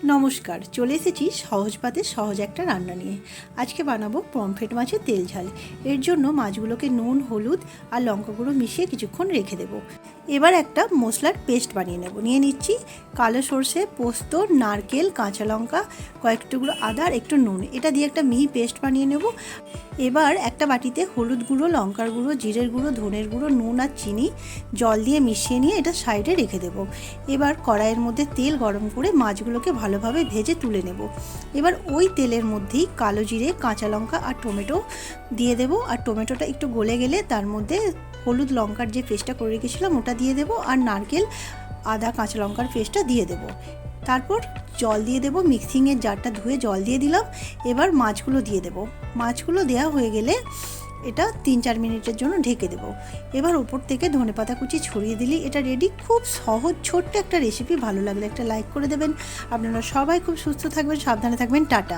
নমস্কার, চলে এসেছি সহজ পাতে সহজ একটা রান্না নিয়ে। আজকে বানাবো পমফ্রেট মাছের তেল ঝাল। এর জন্য মাছগুলোকে নুন, হলুদ আর লঙ্কা গুঁড়ো মিশিয়ে কিছুক্ষণ রেখে দেবো। এবার একটা মশলার পেস্ট বানিয়ে নেব। নিয়ে নিচ্ছি কালো সর্ষে, পোস্ত, নারকেল, কাঁচা লঙ্কা, কয়েক টুকরো আদা আর একটু নুন। এটা দিয়ে একটা মিহি পেস্ট বানিয়ে নেব। এবার একটা বাটিতে হলুদ গুঁড়ো, লঙ্কার গুঁড়ো, জিরের গুঁড়ো, ধনের গুঁড়ো, নুন আর চিনি জল দিয়ে মিশিয়ে নিয়ে এটা সাইডে রেখে দেবো। এবার কড়াইয়ের মধ্যে তেল গরম করে মাছগুলোকে ভালোভাবে ভেজে তুলে নেব। এবার ওই তেলের মধ্যেই কালো জিরে, কাঁচা লঙ্কা আর টমেটো দিয়ে দেবো। আর টমেটোটা একটু গলে গেলে তার মধ্যে হলুদ লঙ্কার যে পেস্টটা করে রেখেছিলাম ওটা দিয়ে দেবো, আর নারকেল, আদা, কাঁচা লঙ্কার পেস্টটা দিয়ে দেবো। তারপর জল দিয়ে দেবো, মিক্সিংয়ের জারটা ধুয়ে জল দিয়ে দিলাম। এবার মাছগুলো দিয়ে দেবো। মাছগুলো দেওয়া হয়ে গেলে এটা 3-4 মিনিটের জন্য ঢেকে দেবো। এবার উপর থেকে ধনেপাতা কুচি ছড়িয়ে দিলেই এটা রেডি। খুব সহজ ছোট্ট একটা রেসিপি। ভালো লাগলে একটা লাইক করে দেবেন। আপনারা সবাই খুব সুস্থ থাকবেন, সাবধানে থাকবেন। টাটা।